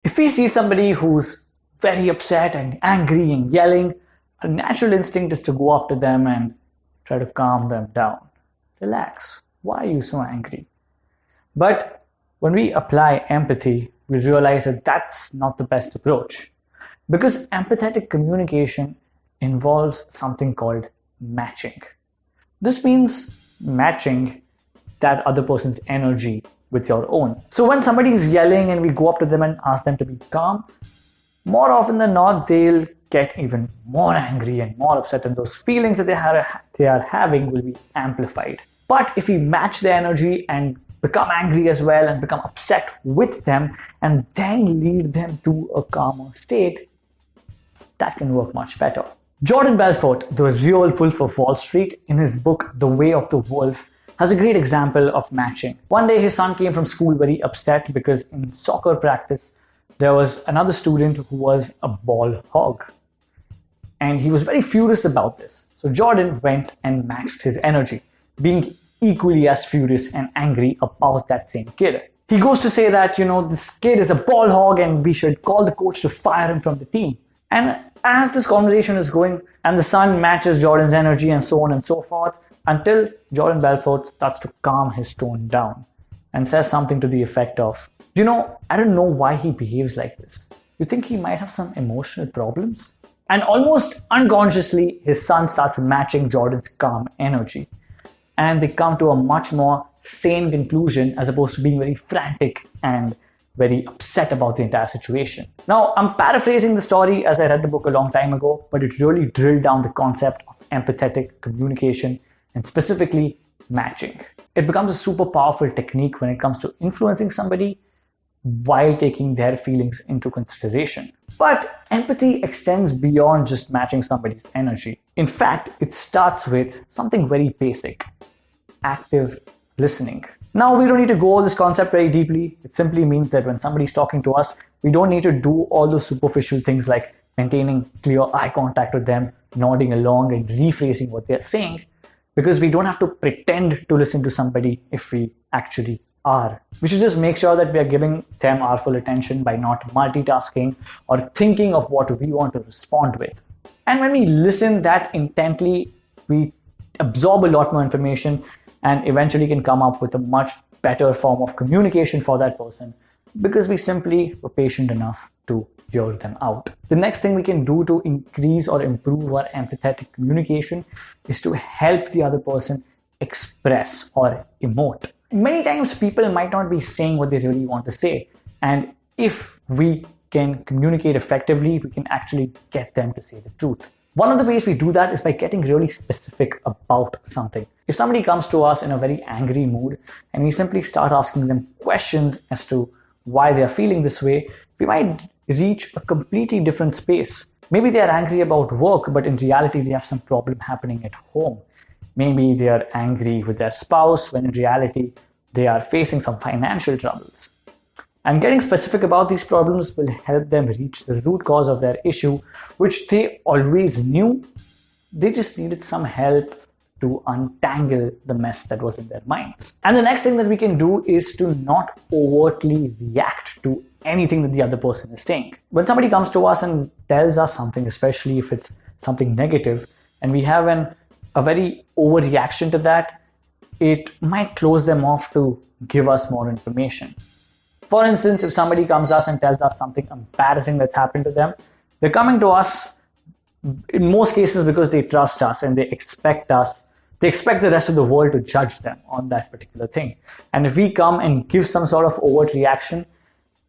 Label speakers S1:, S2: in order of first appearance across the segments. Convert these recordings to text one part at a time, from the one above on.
S1: If we see somebody who's very upset and angry and yelling, a natural instinct is to go up to them and try to calm them down. Relax. Why are you so angry? But when we apply empathy, we realize that that's not the best approach. Because empathetic communication involves something called matching. This means matching that other person's energy with your own. So when somebody is yelling and we go up to them and ask them to be calm, more often than not, they'll get even more angry and more upset, and those feelings that they are having will be amplified. But if we match their energy and become angry as well and become upset with them and then lead them to a calmer state, that can work much better. Jordan Belfort, the real wolf of Wall Street, in his book The Way of the Wolf, has a great example of matching. One day his son came from school very upset because in soccer practice there was another student who was a ball hog. And he was very furious about this. So Jordan went and matched his energy, being equally as furious and angry about that same kid. He goes to say that, this kid is a ball hog and we should call the coach to fire him from the team. And as this conversation is going and the son matches Jordan's energy and so on and so forth, until Jordan Belfort starts to calm his tone down and says something to the effect of, I don't know why he behaves like this. You think he might have some emotional problems? And almost unconsciously, his son starts matching Jordan's calm energy. And they come to a much more sane conclusion as opposed to being very frantic and very upset about the entire situation. Now, I'm paraphrasing the story as I read the book a long time ago, but it really drilled down the concept of empathetic communication and specifically matching. It becomes a super powerful technique when it comes to influencing somebody while taking their feelings into consideration. But empathy extends beyond just matching somebody's energy. In fact, it starts with something very basic: active listening. Now, we don't need to go over this concept very deeply. It simply means that when somebody's talking to us, we don't need to do all those superficial things like maintaining clear eye contact with them, nodding along and rephrasing what they're saying, because we don't have to pretend to listen to somebody if we actually are. We should just make sure that we are giving them our full attention by not multitasking or thinking of what we want to respond with. And when we listen that intently, we absorb a lot more information and eventually can come up with a much better form of communication for that person because we simply were patient enough to hear them out. The next thing we can do to increase or improve our empathetic communication is to help the other person express or emote. Many times people might not be saying what they really want to say, and if we can communicate effectively, we can actually get them to say the truth. One of the ways we do that is by getting really specific about something. If somebody comes to us in a very angry mood and we simply start asking them questions as to why they are feeling this way, we might reach a completely different space. Maybe they are angry about work, but in reality they have some problem happening at home. Maybe they are angry with their spouse when in reality they are facing some financial troubles. And getting specific about these problems will help them reach the root cause of their issue, which they always knew. They just needed some help to untangle the mess that was in their minds. And the next thing that we can do is to not overtly react to anything that the other person is saying. When somebody comes to us and tells us something, especially if it's something negative, and we have a very overreaction to that, it might close them off to give us more information. For instance, if somebody comes to us and tells us something embarrassing that's happened to them, they're coming to us in most cases because they trust us and they expect the rest of the world to judge them on that particular thing. And if we come and give some sort of overt reaction,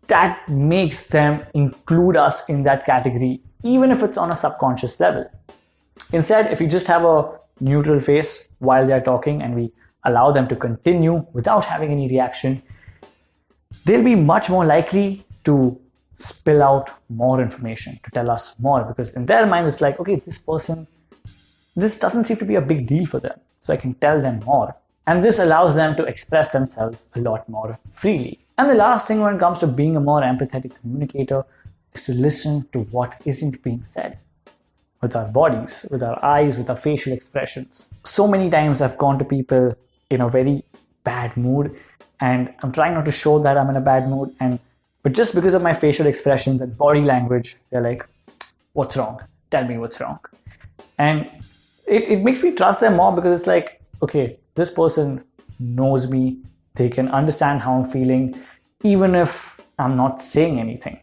S1: that makes them include us in that category, even if it's on a subconscious level. Instead, if we just have a neutral face while they're talking and we allow them to continue without having any reaction, they'll be much more likely to spill out more information, to tell us more, because in their mind it's like, okay, this doesn't seem to be a big deal for them, so I can tell them more. And this allows them to express themselves a lot more freely. And the last thing when it comes to being a more empathetic communicator is to listen to what isn't being said with our bodies, with our eyes, with our facial expressions. So many times I've gone to people in a very bad mood and I'm trying not to show that I'm in a bad mood, and But just because of my facial expressions and body language, they're like, what's wrong? Tell me what's wrong. And it makes me trust them more because it's like, okay, this person knows me. They can understand how I'm feeling, even if I'm not saying anything.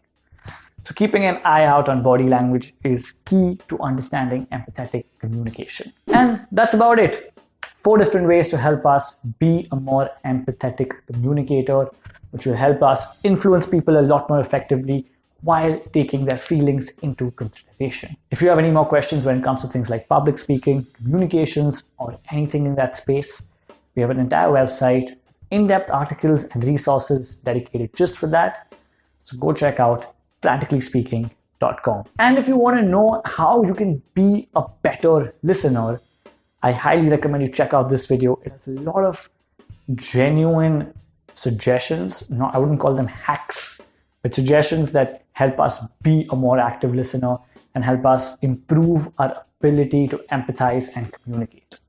S1: So keeping an eye out on body language is key to understanding empathetic communication. And that's about it. 4 different ways to help us be a more empathetic communicator, which will help us influence people a lot more effectively while taking their feelings into consideration. If you have any more questions when it comes to things like public speaking, communications, or anything in that space, we have an entire website, in-depth articles and resources dedicated just for that. So go check out practicallyspeaking.com. And if you want to know how you can be a better listener, I highly recommend you check out this video. It has a lot of genuine suggestions. No, I wouldn't call them hacks, but suggestions that help us be a more active listener and help us improve our ability to empathize and communicate.